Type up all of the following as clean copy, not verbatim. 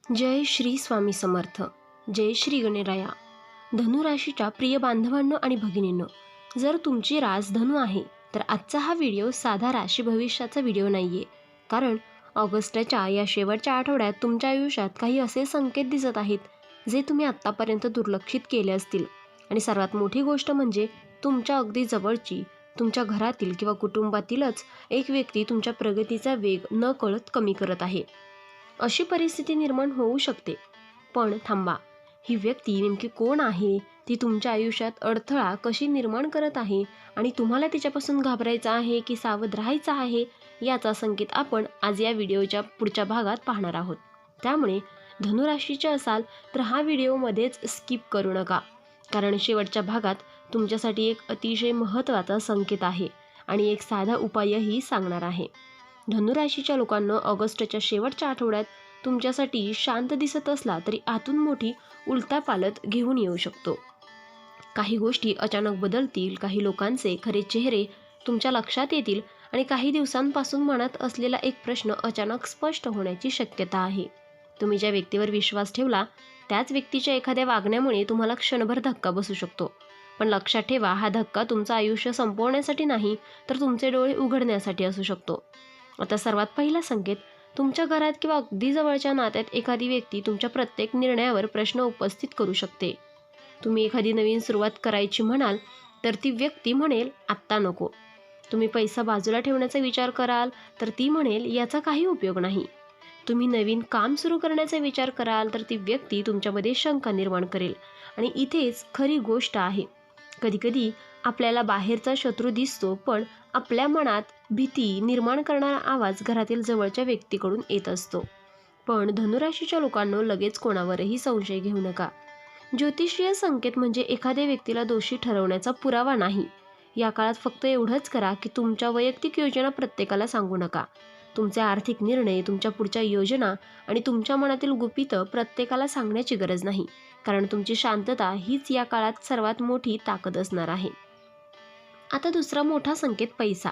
जय श्री स्वामी समर्थ. जय श्री गणराया. धनुराशीच्या प्रिय बांधवांनो आणि भगिनींनो, जर तुमची रास धनु आहे तर आजचा हा व्हिडिओ साधा राशी भविष्याचा व्हिडिओ नाही आहे. कारण ऑगस्टच्या या शेवटच्या आठवड्यात तुमच्या आयुष्यात काही असे संकेत दिसत आहेत जे तुम्ही आत्तापर्यंत दुर्लक्षित केले असतील. आणि सर्वात मोठी गोष्ट म्हणजे तुमच्या अगदी जवळची, तुमच्या घरातील किंवा कुटुंबातीलच एक व्यक्ती तुमच्या प्रगतीचा वेग न कळत कमी करत आहे. अशी परिस्थिती निर्माण होऊ शकते. पण थांबा, ही व्यक्ती नेमकी कोण आहे, ती तुमच्या आयुष्यात अडथळा कशी निर्माण करत आहे आणि तुम्हाला तिच्यापासून घाबरायचं आहे की सावध राहायचं आहे, याचा संकेत आपण आज या व्हिडिओच्या पुढच्या भागात पाहणार आहोत. त्यामुळे धनुराशीचे असाल तर हा व्हिडिओ मध्येच स्किप करू नका, कारण शेवटच्या भागात तुमच्यासाठी एक अतिशय महत्त्वाचा संकेत आहे आणि एक साधा उपायही सांगणार आहे. धनुराशीच्या लोकांना ऑगस्टच्या शेवटच्या आठवड्यात तुमच्यासाठी शांत दिसत असला तरी आतून मोठी उलथापालथ घेऊन येऊ शकतो. काही गोष्टी अचानक बदलतील, काही लोकांचे खरे चेहरे तुमच्या लक्षात येतील आणि काही दिवसांपासून मनात असलेला एक प्रश्न अचानक स्पष्ट होण्याची शक्यता आहे. तुम्ही ज्या व्यक्तीवर विश्वास ठेवला त्याच व्यक्तीच्या एखाद्या वागण्यामुळे तुम्हाला क्षणभर धक्का बसू शकतो. पण लक्षात ठेवा, हा धक्का तुमचं आयुष्य संपवण्यासाठी नाही तर तुमचे डोळे उघडण्यासाठी असू शकतो. आता सर्वात पहिला संकेत, तुमच्या घरात किंवा अगदी जवळच्या नात्यात एखादी व्यक्ती तुमच्या प्रत्येक निर्णयावर प्रश्न उपस्थित करू शकते. तुम्ही एखादी नवीन सुरुवात करायची म्हणाल तर ती व्यक्ती म्हणेल आत्ता नको. तुम्ही पैसा बाजूला ठेवण्याचा विचार कराल तर ती म्हणेल याचा काही उपयोग नाही. तुम्ही नवीन काम सुरू करण्याचा विचार कराल तर ती व्यक्ती तुमच्यामध्ये शंका निर्माण करेल. आणि इथेच खरी गोष्ट आहे, कधीकधी आपल्याला बाहेरचा शत्रू दिसतो पण आपल्या मनात भीती निर्माण करणारा आवाज घरातील जवळच्या व्यक्तीकडून येत असतो. पण धनुराशीच्या लोकांनो, लगेच कोणावरही संशय घेऊ नका. ज्योतिषीय संकेत म्हणजे एखाद्या व्यक्तीला दोषी ठरवण्याचा पुरावा नाही. या काळात फक्त एवढंच करा की तुमच्या वैयक्तिक योजना प्रत्येकाला सांगू नका. तुमचे आर्थिक निर्णय, तुमच्या पुढच्या योजना आणि तुमच्या मनातील गुपितं प्रत्येकाला सांगण्याची गरज नाही, कारण तुमची शांतता हीच या काळात सर्वात मोठी ताकद असणार आहे. आता दुसरा मोठा संकेत, पैसा.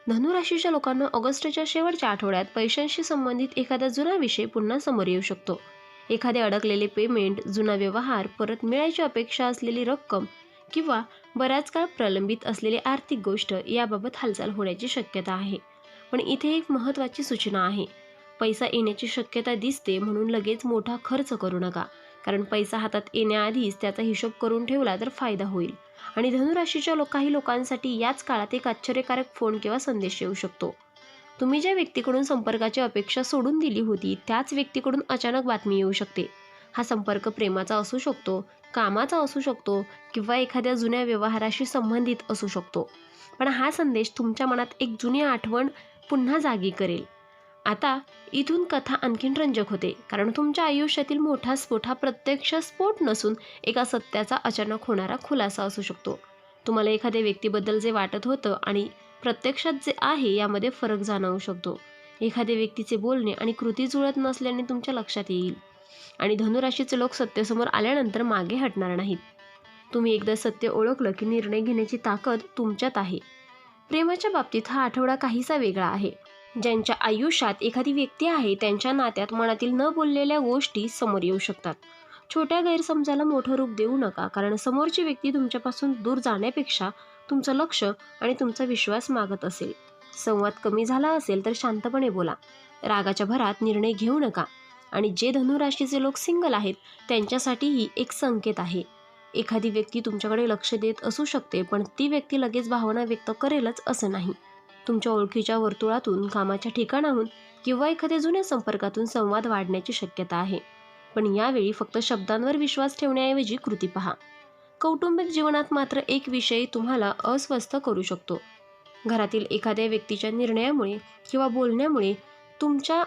धनुराशीच्या लोकांना ऑगस्टच्या शेवटच्या आठवड्यात पैशांशी संबंधित एखादा जुना विषय पुन्हा समोर येऊ शकतो. एखादे अडकलेले पेमेंट, जुना व्यवहार, परत मिळायची अपेक्षा असलेली रक्कम किंवा बराच काळ प्रलंबित असलेली आर्थिक गोष्ट याबाबत हालचाल होण्याची शक्यता आहे. पण इथे एक महत्त्वाची सूचना आहे, पैसा येण्याची शक्यता दिसते म्हणून लगेच मोठा खर्च करू नका, कारण पैसा हातात येण्याआधीच त्याचा हिशोब करून ठेवला तर फायदा होईल. आणि धनुराशीच्या काही लोकांसाठी याच काळात एक आश्चर्यकारक फोन किंवा संदेश येऊ शकतो. तुम्ही ज्या व्यक्तीकडून संपर्काची अपेक्षा सोडून दिली होती त्याच व्यक्तीकडून अचानक बातमी येऊ शकते. हा संपर्क प्रेमाचा असू शकतो, कामाचा असू शकतो किंवा एखाद्या जुन्या व्यवहाराशी संबंधित असू शकतो. पण हा संदेश तुमच्या मनात एक जुनी आठवण पुन्हा जागी करेल. आता इथून कथा आणखीन रंजक होते, कारण तुमच्या आयुष्यातील मोठा स्फोट हा प्रत्यक्ष स्फोट नसून एका सत्याचा अचानक होणारा खुलासा असू शकतो. तुम्हाला एखाद्या व्यक्तीबद्दल जे वाटत होतं आणि प्रत्यक्षात जे आहे यामध्ये फरक जाणवू शकतो. एखाद्या व्यक्तीचे बोलणे आणि कृती जुळत नसल्याने तुमच्या लक्षात येईल. आणि धनुराशीचे लोक सत्यासमोर आल्यानंतर मागे हटणार नाहीत. तुम्ही एकदा सत्य ओळखलं की निर्णय घेण्याची ताकद तुमच्यात आहे. प्रेमाच्या बाबतीत हा आठवडा काहीसा वेगळा आहे. ज्यांच्या आयुष्यात एखादी व्यक्ती आहे त्यांच्या नात्यात मनातील न बोललेल्या गोष्टी समोर येऊ शकतात. छोट्या गैरसमजाला मोठं रूप देऊ नका, कारण समोरची व्यक्ती तुमच्यापासून दूर जाण्यापेक्षा तुमचं लक्ष आणि तुमचा विश्वास मागत असेल. संवाद कमी झाला असेल तर शांतपणे बोला. रागाच्या भरात निर्णय घेऊ नका. आणि जे धनुराशीचे लोक सिंगल आहेत त्यांच्यासाठीही एक संकेत आहे. एखादी व्यक्ती तुमच्याकडे लक्ष देत असू शकते, पण ती व्यक्ती लगेच भावना व्यक्त करेलच असं नाही. तुमच्या ओळखीच्या वर्तुळातून, कामाच्या ठिकाणाहून किंवा एखाद्या जुन्या संपर्कातून संवाद वाढण्याची शक्यता आहे. पण यावेळी फक्त शब्दांवर विश्वास ठेवण्याऐवजी कृती पहा. कौटुंबिक जीवनात मात्र एक विषय तुम्हाला अस्वस्थ करू शकतो. घरातील एखाद्या व्यक्तीच्या निर्णयामुळे किंवा बोलण्यामुळे तुमच्या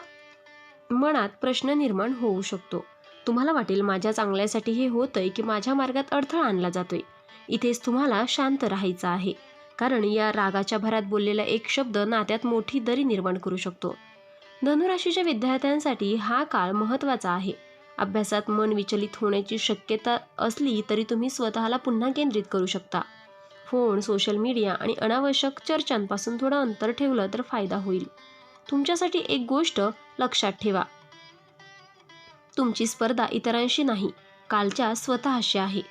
मनात प्रश्न निर्माण होऊ शकतो. तुम्हाला वाटेल माझ्या चांगल्यासाठी हे होतंय की माझ्या मार्गात अडथळा आणला जातोय. इथेच तुम्हाला शांत राहायचं आहे, कारण या रागाच्या भरात बोललेला एक शब्द नात्यात मोठी दरी निर्माण करू शकतो. धनुराशीच्या विद्यार्थ्यांसाठी हा काळ महत्त्वाचा आहे. अभ्यासात मन विचलित होण्याची शक्यता असली तरी तुम्ही स्वतःला पुन्हा केंद्रित करू शकता. फोन, सोशल मीडिया आणि अनावश्यक चर्चांपासून थोडं अंतर ठेवलं तर फायदा होईल. तुमच्यासाठी एक गोष्ट लक्षात ठेवा, तुमची स्पर्धा इतरांशी नाही, कालच्या स्वतःशी आहे.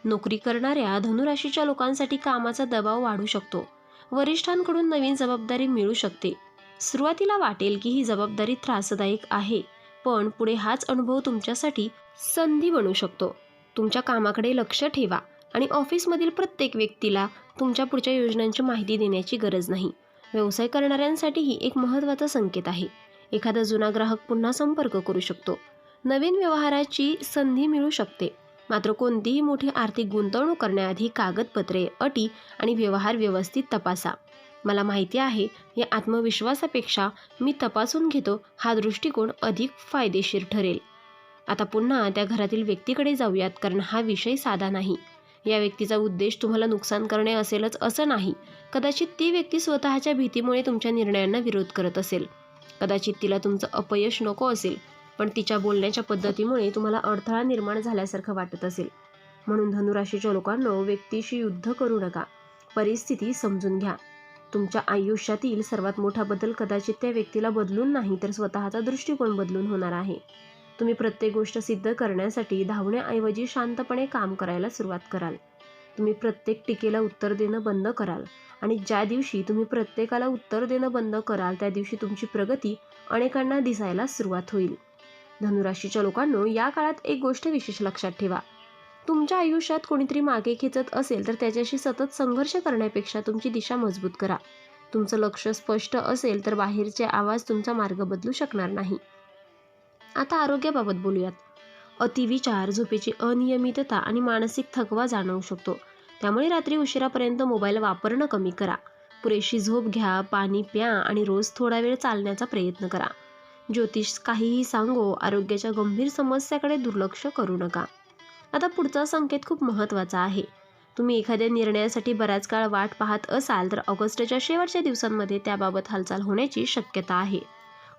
नोकरी करणाऱ्या धनुराशीच्या लोकांसाठी कामाचा दबाव वाढू शकतो. वरिष्ठांकडून नवीन जबाबदारी मिळू शकते. सुरुवातीला वाटेल की ही जबाबदारी त्रासदायक आहे, पण पुढे हाच अनुभव तुमच्यासाठी संधी बनू शकतो. तुमच्या कामाकडे लक्ष ठेवा आणि ऑफिसमधील प्रत्येक व्यक्तीला तुमच्या पुढच्या योजनांची माहिती देण्याची गरज नाही. व्यवसाय करणाऱ्यांसाठीही एक महत्त्वाचा संकेत आहे. एखादा जुना ग्राहक पुन्हा संपर्क करू शकतो. नवीन व्यवहाराची संधी मिळू शकते. मात्र कोणतीही मोठी आर्थिक गुंतवणूक करण्याआधी कागदपत्रे, अटी आणि व्यवहार व्यवस्थित तपासा. मला माहिती आहे या आत्मविश्वासापेक्षा मी तपासून घेतो हा दृष्टिकोन अधिक फायदेशीर ठरेल. आता पुन्हा त्या घरातील व्यक्तीकडे जाऊयात, कारण हा विषय साधा नाही. या व्यक्तीचा उद्देश तुम्हाला नुकसान करणे असेलच असं नाही. कदाचित ती व्यक्ती स्वतःच्या भीतीमुळे तुमच्या निर्णयांना विरोध करत असेल. कदाचित तिला तुमचं अपयश नको असेल, पण तिच्या बोलण्याच्या पद्धतीमुळे तुम्हाला अडथळा निर्माण झाल्यासारखं वाटत असेल. म्हणून धनुराशीच्या लोकांनो, व्यक्तीशी युद्ध करू नका. परिस्थिती समजून घ्या. तुमच्या आयुष्यातील सर्वात मोठा बदल कदाचित त्या व्यक्तीला बदलून नाही, तर स्वतःचा दृष्टिकोन बदलून होणार आहे. तुम्ही प्रत्येक गोष्ट सिद्ध करण्यासाठी धावण्याऐवजी शांतपणे काम करायला सुरुवात कराल. तुम्ही प्रत्येक टीकेला उत्तर देणं बंद कराल आणि ज्या दिवशी तुम्ही प्रत्येकाला उत्तर देणं बंद कराल, त्या दिवशी तुमची प्रगती अनेकांना दिसायला सुरुवात होईल. धनुराशीच्या लोकांनो, या काळात एक गोष्ट विशेष लक्षात ठेवा. तुमच्या आयुष्यात कोणीतरी मागे खेचत असेल तर त्याच्याशी सतत संघर्ष करण्यापेक्षा तुमची दिशा मजबूत करा. तुमचं लक्ष स्पष्ट असेल तर बाहेरचे आवाज तुमचा मार्ग बदलू शकणार नाही. आता आरोग्याबाबत बोलूयात. अतिविचार, झोपेची अनियमितता आणि मानसिक थकवा जाणवू शकतो. त्यामुळे रात्री उशिरापर्यंत मोबाईल वापरणं कमी करा. पुरेशी झोप घ्या, पाणी प्या आणि रोज थोडा वेळ चालण्याचा प्रयत्न करा. ज्योतिष काहीही सांगो, आरोग्याच्या गंभीर समस्याकडे दुर्लक्ष करू नका. आता पुढचा संकेत खूप महत्त्वाचा आहे. तुम्ही एखाद्या निर्णयासाठी बराच काळ वाट पाहत असाल तर ऑगस्टच्या शेवटच्या दिवसांमध्ये त्याबाबत हालचाल होण्याची शक्यता आहे.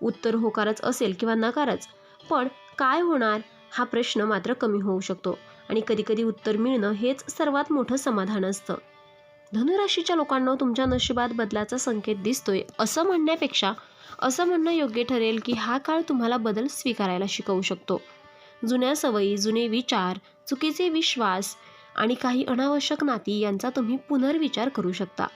उत्तर होकारच असेल किंवा नकारच, पण काय होणार हा प्रश्न मात्र कमी होऊ शकतो आणि कधीकधी उत्तर मिळणं हेच सर्वात मोठं समाधान असतं. धनुराशीच्या लोकांना तुमच्या नशिबात बदलाचा संकेत दिसतोय असं म्हणण्यापेक्षा असं म्हणणं योग्य ठरेल की हा काळ तुम्हाला बदल स्वीकारायला शिकवू शकतो. जुन्या सवयी, जुने विचार, चुकीचे विश्वास आणि काही अनावश्यक नाती यांचा तुम्ही पुनर्विचार करू शकता.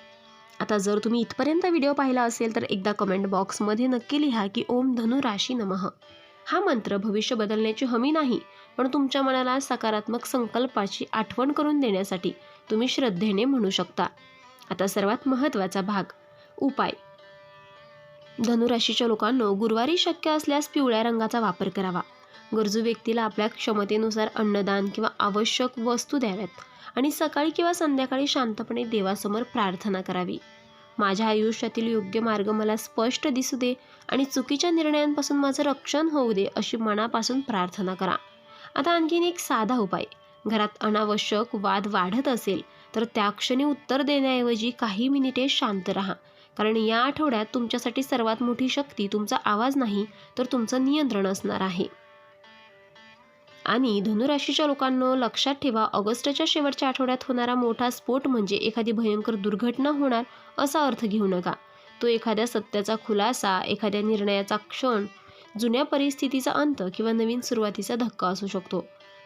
आता जर तुम्ही इथपर्यंत व्हिडिओ पाहिला असेल तर एकदा कमेंट बॉक्समध्ये नक्की लिहा की ओम धनुराशी नमः. हा मंत्र भविष्य बदलण्याची हमी नाही, पण तुमच्या मनाला सकारात्मक संकल्पाची आठवण करून देण्यासाठी तुम्ही श्रद्धेने म्हणू शकता. आता सर्वात महत्त्वाचा भाग, उपाय. धनुराशीच्या लोकांनो, गुरुवारी शक्य असल्यास पिवळ्या रंगाचा वापर करावा. गरजू व्यक्तीला आपल्या क्षमतेनुसार अन्नदान किंवा आवश्यक वस्तू द्याव्यात आणि सकाळी किंवा संध्याकाळी शांतपणे देवासमोर प्रार्थना करावी. माझ्या आयुष्यातील योग्य मार्ग मला स्पष्ट दिसू दे आणि चुकीच्या निर्णयांपासून माझं रक्षण होऊ दे, अशी मनापासून प्रार्थना करा. आता आणखीन एक साधा उपाय. घरात अनावश्यक वाद वाढत असेल तर त्या क्षणी उत्तर देण्याऐवजी काही मिनिटे शांत राहा, कारण या आठवड्यात तुमच्यासाठी सर्वात मोठी शक्ती तुमचा आवाज नाही तर तुमचं नियंत्रण असणार आहे. आणि धनुराशीच्या लोकांनो, लक्षात ठेवा, ऑगस्टच्या शेवटच्या आठवड्यात होणारा मोठा स्फोट म्हणजे एखादी भयंकर दुर्घटना होणार असा अर्थ घेऊ नका. तो एखाद्या सत्याचा खुलासा, एखाद्या निर्णयाचा क्षण, जुन्या परिस्थितीचा अंत किंवा नवीन सुरुवातीचा धक्का असू शकतो.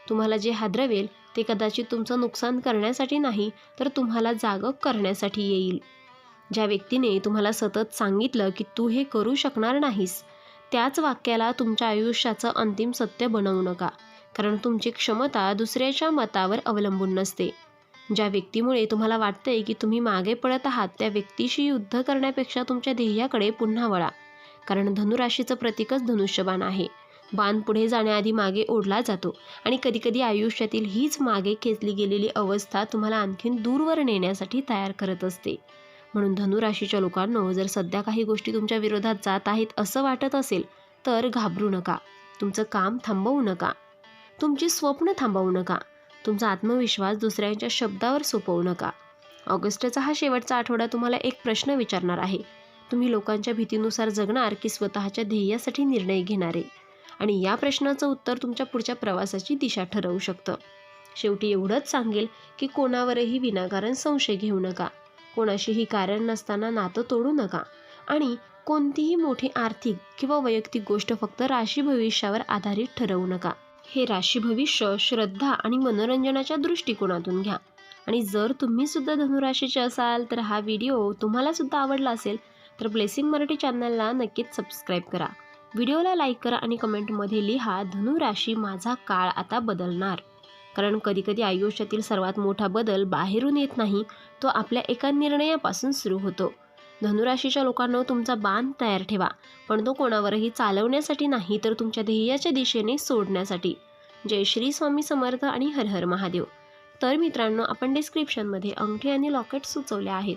तुम्हाला जे हादरवेल ते कदाचित तुमचं नुकसान करण्यासाठी नाही तर तुम्हाला जागं करण्यासाठी येईल. ज्या व्यक्तीने तुम्हाला सतत सांगितलं की तू हे करू शकणार नाहीस, त्याच वाक्याला तुमच्या आयुष्याचं अंतिम सत्य बनवू नका, कारण तुमची क्षमता दुसऱ्याच्या मतावर अवलंबून नसते. ज्या व्यक्तीमुळे तुम्हाला वाटतंय की तुम्ही मागे पडत आहात, त्या व्यक्तीशी युद्ध करण्यापेक्षा तुमच्या ध्येयाकडे पुन्हा वळा, कारण धनुराशीचं प्रतीकच धनुष्यबाण आहे. बाण पुढे जाण्याआधी मागे ओढला जातो आणि कधीकधी आयुष्यातील हीच मागे खेचली गेलेली अवस्था तुम्हाला आणखीन दूरवर नेण्यासाठी तयार करत असते. म्हणून धनुराशीच्या लोकांनो, जर सध्या काही गोष्टी तुमच्या विरोधात जात आहेत असं वाटत असेल तर घाबरू नका. तुमचं काम थांबवू नका, तुमची स्वप्न थांबवू नका, तुमचा आत्मविश्वास दुसऱ्यांच्या शब्दावर सोपवू नका. ऑगस्टचा हा शेवटचा आठवडा तुम्हाला एक प्रश्न विचारणार आहे. तुम्ही लोकांच्या भीतीनुसार जगणार की स्वतःच्या ध्येयासाठी निर्णय घेणारे? आणि या प्रश्नाचं उत्तर तुमच्या पुढच्या प्रवासाची दिशा ठरवू शकतं. शेवटी एवढंच सांगेल की कोणावरही विनाकारण संशय घेऊ नका, कोणाशीही कारण नसताना नातं तोडू नका आणि कोणतीही मोठी आर्थिक किंवा वैयक्तिक गोष्ट फक्त राशी भविष्यावर आधारित ठरवू नका. हे राशी भविष्य श्रद्धा आणि मनोरंजनाच्या दृष्टिकोनातून घ्या. आणि जर तुम्ही सुद्धा धनुराशीचे असाल तर हा व्हिडिओ तुम्हाला सुद्धा आवडला असेल तर ब्लेसिंग मराठी चॅनलला नक्कीच सबस्क्राईब करा. व्हिडिओला लाईक करा आणि कमेंटमध्ये लिहा, धनुराशी माझा काळ आता बदलणार. कारण कधीकधी आयुष्यातील सर्वात मोठा बदल बाहेरून येत नाही, तो आपल्या एका निर्णयापासून सुरू होतो. धनुराशीच्या लोकांना तुमचा बाण तयार ठेवा, पण तो कोणावरही चालवण्यासाठी नाही, तर तुमच्या ध्येयाच्या दिशेने सोडण्यासाठी. जय श्री स्वामी समर्थ आणि हर हर महादेव. तर मित्रांनो, आपण डिस्क्रिप्शनमध्ये अंगठी आणि लॉकेट सुचवले आहेत.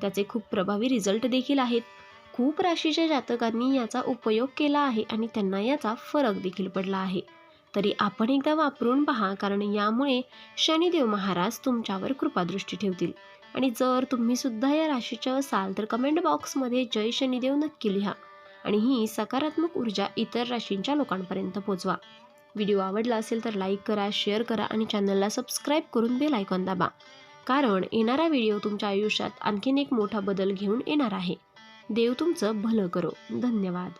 त्याचे खूप प्रभावी रिझल्ट देखील आहेत. खूप राशीच्या जातकांनी याचा उपयोग केला आहे आणि त्यांना याचा फरक देखील पडला आहे. तरी आपण एकदा वापरून पहा, कारण यामुळे शनिदेव महाराज तुमच्यावर कृपादृष्टी ठेवतील. आणि जर तुम्ही सुद्धा या राशीचे असाल तर कमेंट बॉक्समध्ये जय शनिदेव नक्की लिहा आणि ही सकारात्मक ऊर्जा इतर राशींच्या लोकांपर्यंत पोचवा. व्हिडिओ आवडला असेल तर लाईक करा, शेअर करा आणि चॅनलला सबस्क्राईब करून बेल आयकॉन दाबा. कारण येणारा व्हिडिओ तुमच्या आयुष्यात आणखीन एक मोठा बदल घेऊन येणार आहे. देव तुमचं भलं करो. धन्यवाद.